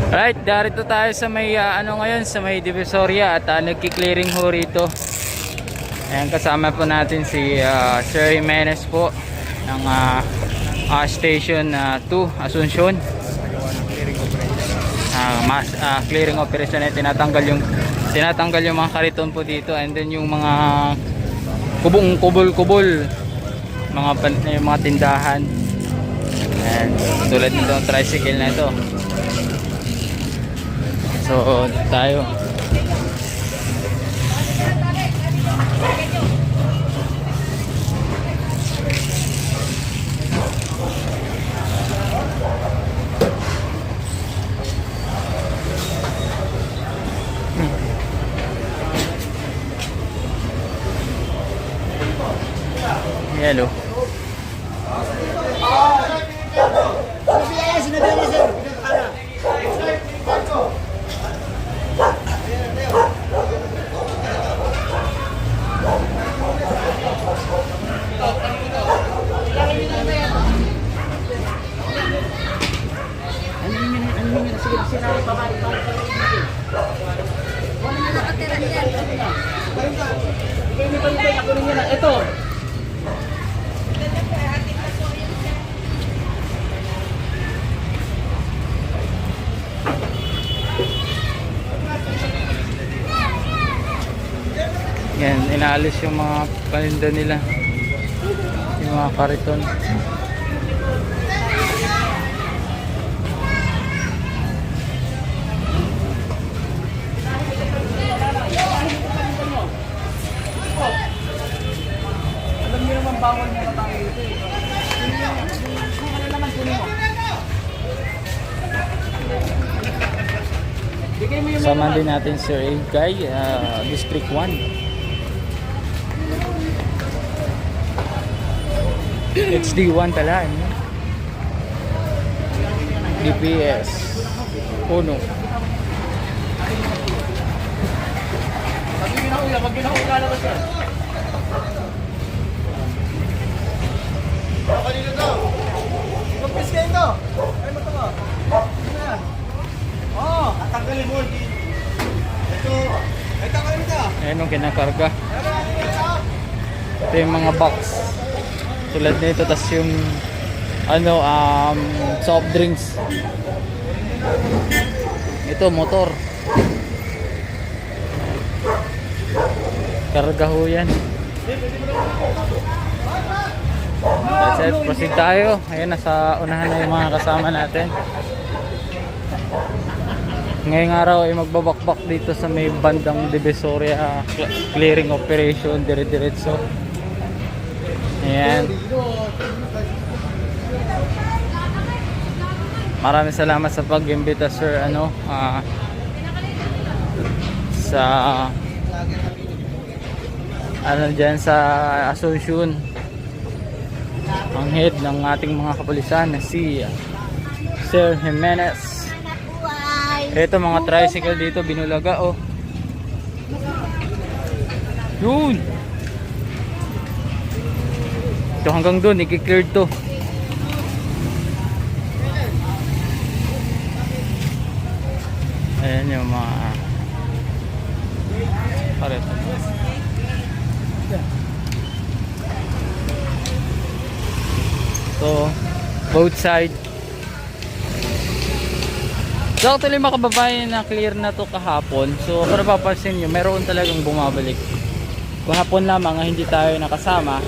Right, darito tayo sa may ngayon sa may Divisoria at nagki-clearing ho rito. Ayan, kasama po natin si Sir Jimenez po ng Station 2 Asuncion. Clearing operation ay tinatanggal yung mga kariton po dito, and then yung mga kubol-kubol yung mga tindahan. And tulad nito tricycle na ito. So tayo hello. Ito. Yan, inaalis yung mga paninda nila, yung mga kariton. Alam niyo naman bawal muna tayo dito eh. Ano naman kunin mo? Sama din natin Sir Guy, District 1. HD1 pala, ano? DPS Puno. Pag ginahula naman siya. Kanina daw. Mag-press kayo ito. Ay, mata mo. Ano yan? Oo, tatanggalin mo. Ito. Ay, tanggalin ito. Ayan yung kinakarga. Ito yung mga box tulad nito, tas yung soft drinks. Ito motor, karga ho yan. That's it, proceed tayo. Ayan, nasa unahan na yung mga kasama natin. Ngayong araw ay magbabakbak dito sa may bandang Divisoria, clearing operation dire-diretso. Ayan. Maraming salamat sa pag-imbita Sir sa dyan sa Asuncion, ang head ng ating mga kapulisan na si Sir Jimenez. Ito mga tricycle dito binulaga, oh. Yun. Ito hanggang doon, i-cleared to. Ayan yung mga pareto. So, both side. So actually mga kababayan, na clear na to kahapon. So kung napapansin nyo, meron talagang bumabalik. Kahapon lamang hindi tayo nakasama.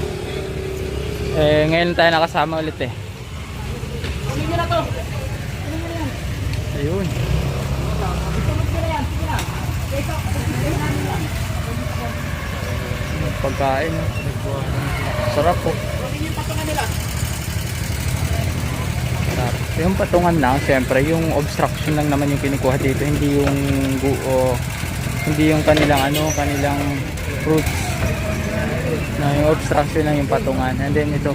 Ngayon tayo nakasama ulit eh. Sige na to. Ayun. Pagkain. Sarap po. Yung patungan lang, syempre yung obstruction lang naman yung kinukuha dito, hindi yung kanilang fruits. Na yung obstruction lang yung patungan. And then ito,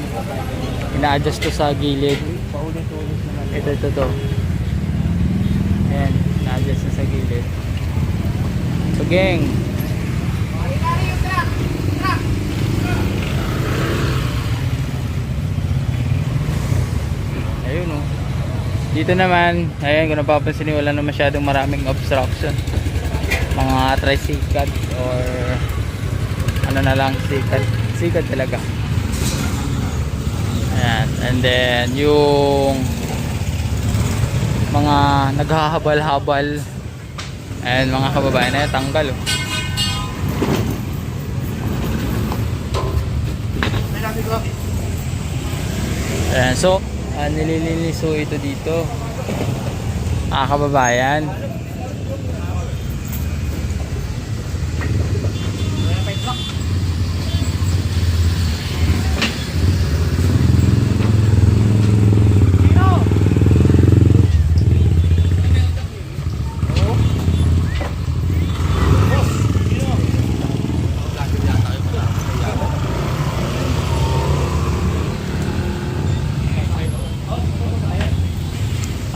ina-adjust to sa gilid. Ito. Ayan, ina-adjust na sa gilid. So gang, ayun, oh. Dito naman, ayan, kung napapansin niyo, wala na masyadong maraming obstruction. Mga tricycle or ano na lang, sikat talaga. Ayan, and then yung mga naghahabal-habal, ayan, mga kababayan na tanggal, oh. Ayan, so nililiniso ito dito, kababayan.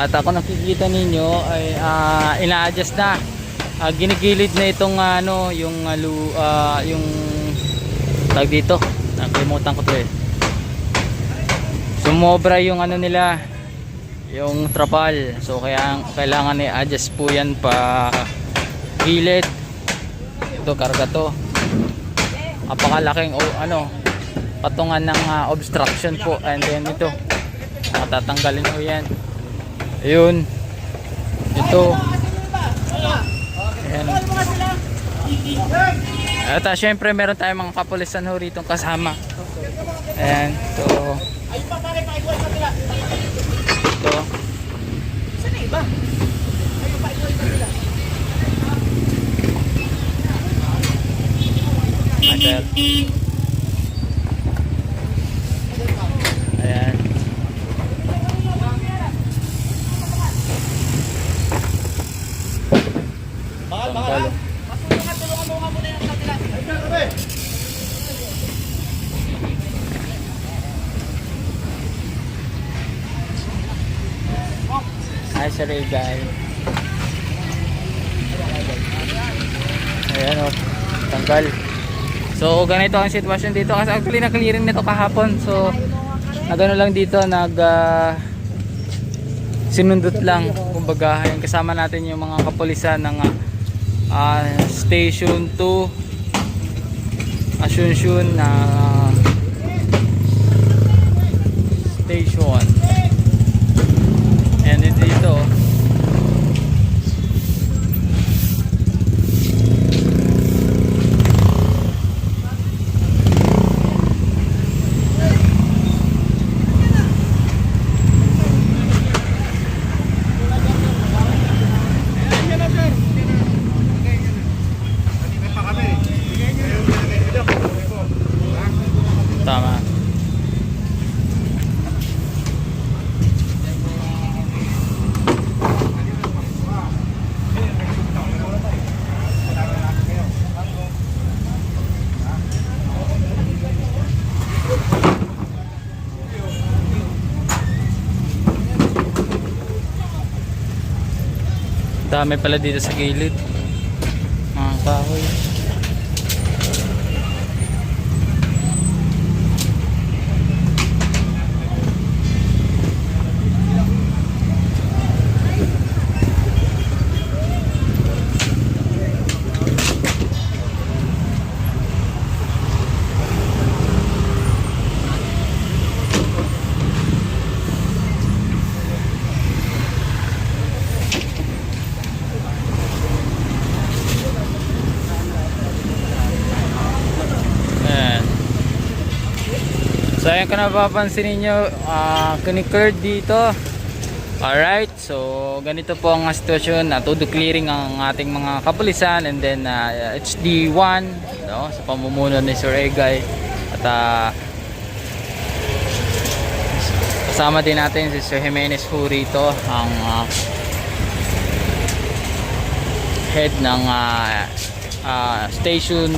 At ako nakikita ninyo ay ina-adjust na, ginigilid na itong yung yung tag dito, nakalimutan ko to eh. Sumobra yung nila, yung trapal, so kaya kailangan i-adjust po yan pa gilid. Ito, karga to, napakalaking patungan ng obstruction po, and then ito matatanggalin po yan. Ayun, ito, ayan. At syempre meron tayong mga kapulisan ho rito kasama. Ayan, so ito. Saan na iba? Ayan. Ayan. Bakal. Tulungan mo nga muna yung kabila. Hi, Sir Egay. Ayan, oh, tanggal. So ganito ang sitwasyon dito, kasi actually na-clearing nito kahapon. So nagano lang dito, sinundot lang, kumbaga. Ayan, kasama natin yung mga kapulisan ng Station 2 Asuncion na station. And dito tama. Dami pala dito sa gilid, mga kahoy. So ayan, kung napapansin ninyo, kinikleared dito. Alright, so ganito po ang sitwasyon. Todo clearing ang ating mga kapulisan, and then HD1, no, sa pamumuno ni Sir Egay. At kasama din natin si Sir Jimenez ho rito, ang head ng Station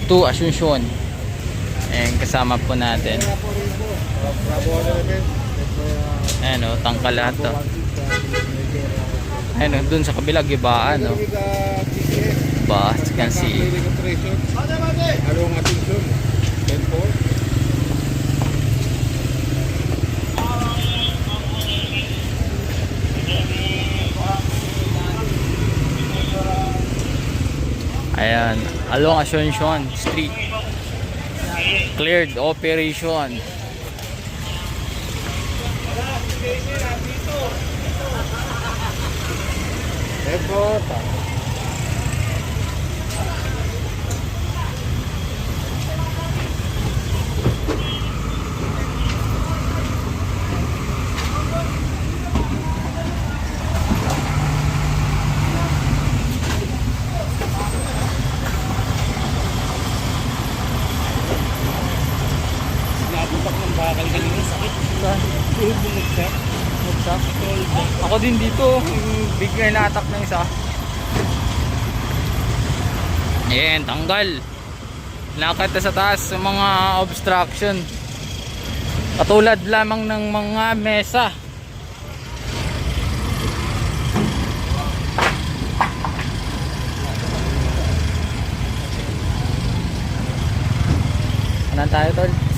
2 Asuncion. Ayan, kasama po natin. Ayan, o, tangka lahat to. Ayan, o, dun sa kabila, gibaan, o. Ba, as you can see. Ayan, along Asuncion Street. Cleared operation. Ebota. Nabutak ng bakal kanina, sakit. Bumugsak. Ako din dito, bigla na-attack ng isa. Ayan, tanggal. Nakita sa taas sa mga obstruction. Katulad lamang ng mga mesa. Ano tayo, tol?